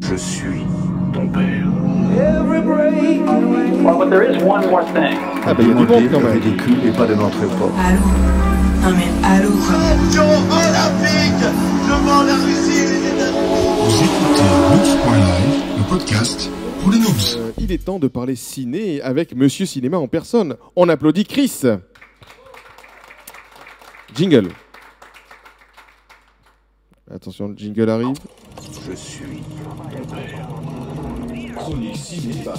Je suis ton père. Well, but there is one more thing. Ah bah il y a du monde quand même. Ridicule et pas de notre époque. Allô? Non mais allô quoi. Olympique devant la Russie et les États-Unis. Vous écoutez Noobs.live, le podcast pour les noobs. Il est temps de parler ciné avec Monsieur Cinéma en personne. On applaudit Chris. Jingle. Attention, le jingle arrive. Je suis ton père. Chronique cinéma.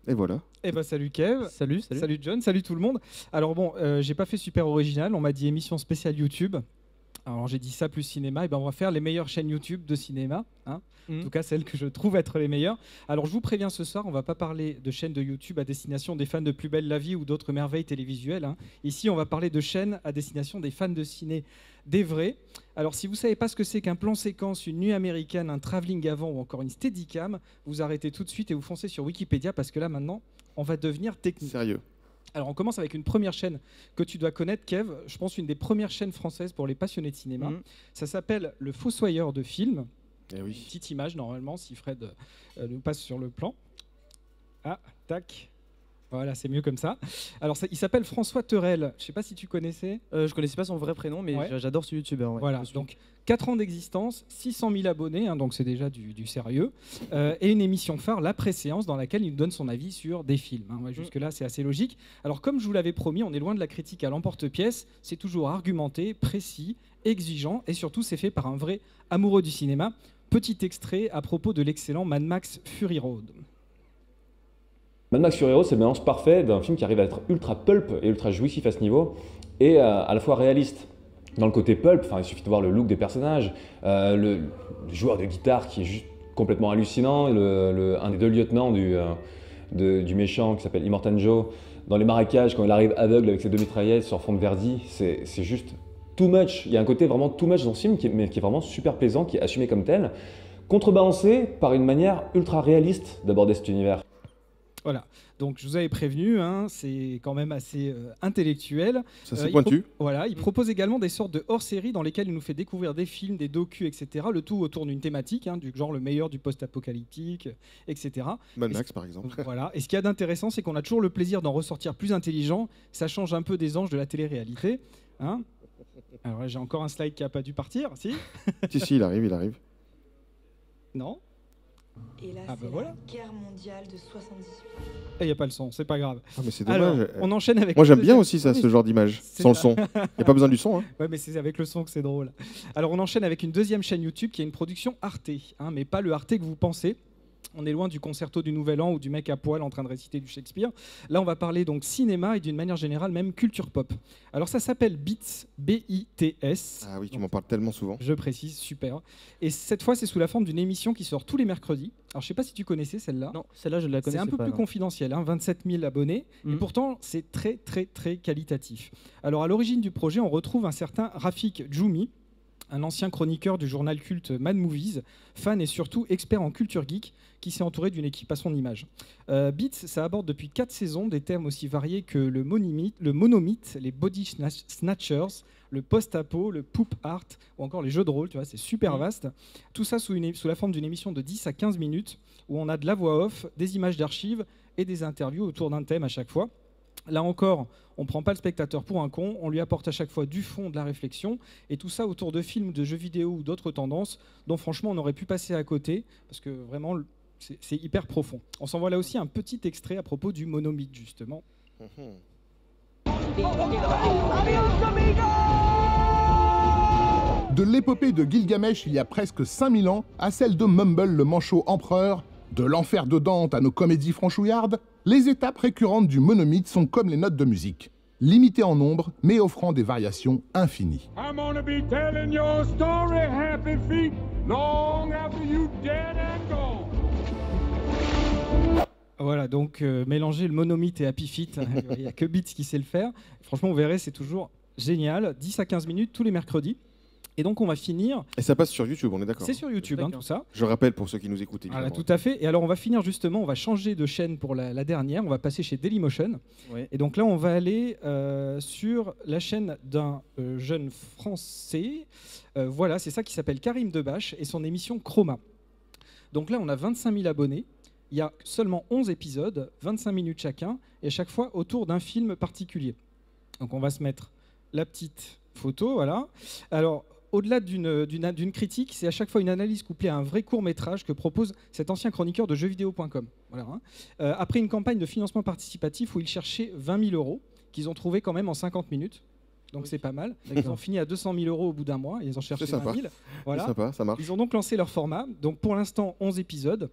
Et voilà. Eh ben salut Kev, salut John, salut tout le monde. Alors bon, j'ai pas fait super original, on m'a dit émission spéciale YouTube. Alors j'ai dit ça plus cinéma, et ben on va faire les meilleures chaînes YouTube de cinéma, hein. En tout cas celles que je trouve être les meilleures. Alors je vous préviens ce soir, on va pas parler de chaînes de YouTube à destination des fans de Plus belle la vie ou d'autres merveilles télévisuelles, hein. Ici on va parler de chaînes à destination des fans de ciné, des vrais. Alors si vous savez pas ce que c'est qu'un plan séquence, une nuit américaine, un travelling avant ou encore une steadicam, vous arrêtez tout de suite et vous foncez sur Wikipédia parce que là maintenant on va devenir technique. Sérieux. Alors on commence avec une première chaîne que tu dois connaître, Kev. Je pense une des premières chaînes françaises pour les passionnés de cinéma. Ça s'appelle Le Fossoyeur de films. Eh oui. Petite image normalement si Fred nous passe sur le plan. Ah, tac. Voilà, c'est mieux comme ça. Alors il s'appelle François Terrel. Je sais pas si tu connaissais. Je connaissais pas son vrai prénom, mais Ouais. j'adore ce youtubeur. Ouais. Voilà, donc 4 ans d'existence, 600 000 abonnés, hein, donc c'est déjà du sérieux, et une émission phare, La Préséance, dans laquelle il nous donne son avis sur des films, hein. Ouais, jusque-là, c'est assez logique. Alors, comme je vous l'avais promis, on est loin de la critique à l'emporte-pièce, c'est toujours argumenté, précis, exigeant, et surtout, c'est fait par un vrai amoureux du cinéma. Petit extrait à propos de l'excellent Mad Max Fury Road. Mad Max Fury Road, c'est le mélange parfait d'un film qui arrive à être ultra pulp et ultra jouissif à ce niveau, et à la fois réaliste. Dans le côté pulp, il suffit de voir le look des personnages, le joueur de guitare qui est juste complètement hallucinant, un des deux lieutenants du méchant qui s'appelle Immortan Joe, dans les marécages, quand il arrive aveugle avec ses deux mitraillettes sur fond de Verdi, c'est juste too much. Il y a un côté vraiment too much dans ce film qui est vraiment super plaisant, qui est assumé comme tel, contrebalancé par une manière ultra réaliste d'aborder cet univers. Voilà, donc je vous avais prévenu, hein, c'est quand même assez intellectuel. Ça c'est pointu. Voilà, il propose également des sortes de hors-séries dans lesquelles il nous fait découvrir des films, des docus, etc. Le tout autour d'une thématique, hein, du genre le meilleur du post-apocalyptique, etc. Mad Max par exemple. Voilà, et ce qu'il y a d'intéressant, c'est qu'on a toujours le plaisir d'en ressortir plus intelligent. Ça change un peu des anges de la télé-réalité, hein. Alors là, j'ai encore un slide qui n'a pas dû partir, si. Si, il arrive. Non. Et là, Ah bah c'est voilà. la guerre mondiale de 78. Il n'y a pas le son, c'est pas grave. Ah mais c'est Alors, dommage. on enchaîne avec... Moi le j'aime bien deuxième- aussi ça, Oui, ce genre d'image, c'est sans le ça. son. Il n'y a pas besoin du son, hein. Ouais, mais c'est avec le son que c'est drôle. Alors, on enchaîne avec une deuxième chaîne YouTube qui est une production Arte, hein, mais pas le Arte que vous pensez. On est loin du concerto du Nouvel An ou du mec à poil en train de réciter du Shakespeare. Là, on va parler donc cinéma et d'une manière générale même culture pop. Alors, ça s'appelle Beats, B-I-T-S. Ah oui, tu m'en parles tellement souvent. Je précise, super. Et cette fois, c'est sous la forme d'une émission qui sort tous les mercredis. Alors, je sais pas si tu connaissais celle-là. Non, celle-là je la C'est connaissais un peu pas. plus non. confidentiel, hein, 27 000 abonnés, et pourtant c'est très très très qualitatif. Alors à l'origine du projet, on retrouve un certain Rafik Djoumi, un ancien chroniqueur du journal culte Mad Movies, fan et surtout expert en culture geek, qui s'est entouré d'une équipe à son image. Beats, ça aborde depuis 4 saisons des thèmes aussi variés que le monomythe, les body snatchers, le post-apo, le poop art ou encore les jeux de rôle, tu vois, c'est super vaste. Tout ça sous la forme d'une émission de 10 à 15 minutes où on a de la voix off, des images d'archives et des interviews autour d'un thème à chaque fois. Là encore, on ne prend pas le spectateur pour un con, on lui apporte à chaque fois du fond, de la réflexion, et tout ça autour de films, de jeux vidéo ou d'autres tendances dont franchement on aurait pu passer à côté, parce que vraiment c'est hyper profond. On s'envoie là aussi un petit extrait à propos du monomythe justement. De l'épopée de Gilgamesh il y a presque 5000 ans à celle de Mumble le manchot empereur, de l'enfer de Dante à nos comédies franchouillardes, les étapes récurrentes du monomythe sont comme les notes de musique, limitées en nombre mais offrant des variations infinies. I'm gonna be telling your story, Happy Feet, long after you dead and gone. Voilà, donc mélanger le monomythe et Happy Feet, il n'y a que Beats qui sait le faire. Franchement, vous verrez, c'est toujours génial. 10 à 15 minutes tous les mercredis. Et donc on va finir. Et ça passe sur YouTube, on est d'accord. C'est sur YouTube, tout ça. Je rappelle pour ceux qui nous écoutent. Voilà, tout à fait. Et alors on va finir justement, on va changer de chaîne pour la dernière, on va passer chez Dailymotion. Ouais. Et donc là on va aller sur la chaîne d'un jeune Français. Voilà, c'est ça qui s'appelle Karim Debache et son émission Chroma. Donc là on a 25 000 abonnés. Il y a seulement 11 épisodes, 25 minutes chacun, et à chaque fois autour d'un film particulier. Donc on va se mettre la petite photo, voilà. Alors, au-delà d'une critique, c'est à chaque fois une analyse couplée à un vrai court-métrage que propose cet ancien chroniqueur de jeuxvideo.com. Voilà, hein. Après une campagne de financement participatif où ils cherchaient 20 000 €, qu'ils ont trouvé quand même en 50 minutes. Donc c'est pas mal. Ils ont fini à 200 000 € au bout d'un mois, ils ont cherché 20 000. Voilà. C'est sympa, ça marche. Ils ont donc lancé leur format. Donc pour l'instant, 11 épisodes.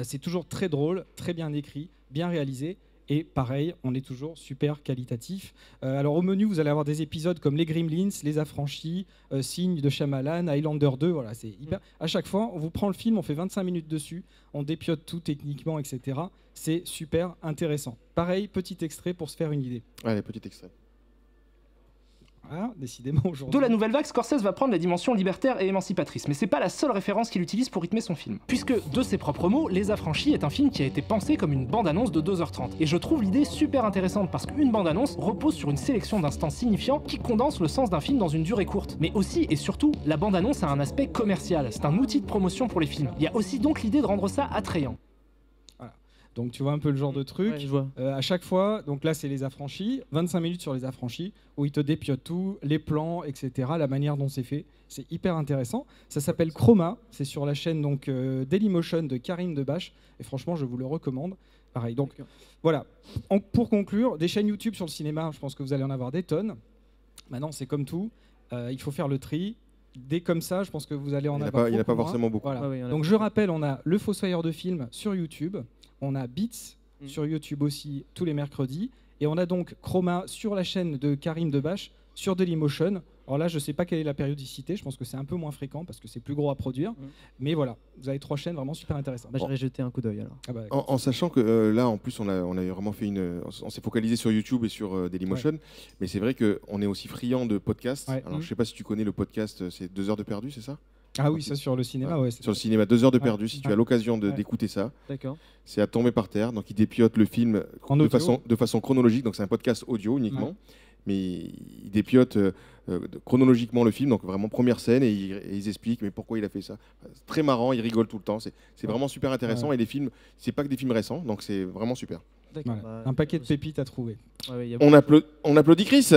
C'est toujours très drôle, très bien écrit, bien réalisé. Et pareil, on est toujours super qualitatif. Alors au menu, vous allez avoir des épisodes comme Les Gremlins, Les Affranchis, Signe de Shyamalan, Highlander 2. Voilà, c'est hyper. À chaque fois, on vous prend le film, on fait 25 minutes dessus, on dépiote tout techniquement, etc. C'est super intéressant. Pareil, petit extrait pour se faire une idée. Allez, petit extrait. Voilà, décidément aujourd'hui. De la nouvelle vague, Scorsese va prendre la dimension libertaire et émancipatrice, mais c'est pas la seule référence qu'il utilise pour rythmer son film. Puisque, de ses propres mots, Les Affranchis est un film qui a été pensé comme une bande-annonce de 2h30. Et je trouve l'idée super intéressante parce qu'une bande-annonce repose sur une sélection d'instants signifiants qui condensent le sens d'un film dans une durée courte. Mais aussi et surtout, la bande-annonce a un aspect commercial, c'est un outil de promotion pour les films. Il y a aussi donc l'idée de rendre ça attrayant. Donc tu vois un peu le genre de truc. Ouais, je vois. À chaque fois, donc là c'est Les Affranchis, 25 minutes sur Les Affranchis, où ils te dépiotent tout, les plans, etc., la manière dont c'est fait. C'est hyper intéressant. Ça s'appelle Chroma, c'est sur la chaîne donc, Dailymotion de Karim Debache, et franchement je vous le recommande. Pareil, donc voilà. Pour conclure, des chaînes YouTube sur le cinéma, je pense que vous allez en avoir des tonnes. Maintenant c'est comme tout, il faut faire le tri. Dès comme ça, je pense que vous allez en avoir. Il n'y en a pas forcément beaucoup. Voilà. Ah oui, donc je rappelle, on a Le Fossoyeur de film sur YouTube. On a Beats sur YouTube aussi tous les mercredis. Et on a donc Chroma sur la chaîne de Karim Debache sur Dailymotion. Alors là, je ne sais pas quelle est la périodicité. Je pense que c'est un peu moins fréquent parce que c'est plus gros à produire. Mais voilà, vous avez 3 chaînes vraiment super intéressantes. Bah, j'aurais jeté un coup d'œil alors. Ah bah, En sachant que là, en plus, on a vraiment fait on s'est focalisé sur YouTube et sur Dailymotion. Ouais. Mais c'est vrai qu'on est aussi friand de podcasts. Ouais. Alors, je ne sais pas si tu connais le podcast, c'est 2 heures de perdu, c'est ça ? Ah oui, ça sur le cinéma, ouais. Sur le cinéma, 2 heures de perdu, si tu as l'occasion d'écouter ça. D'accord. C'est à tomber par terre. Donc, il dépiote le film de façon chronologique. Donc, c'est un podcast audio uniquement. Ouais. Mais il dépiote chronologiquement le film. Donc, vraiment, première scène, et ils expliquent mais pourquoi il a fait ça. C'est très marrant, ils rigolent tout le temps. C'est vraiment super intéressant. Ouais. Et les films, c'est pas que des films récents. Donc, c'est vraiment super. Voilà. Un paquet de pépites à trouver. On applaudit Chris.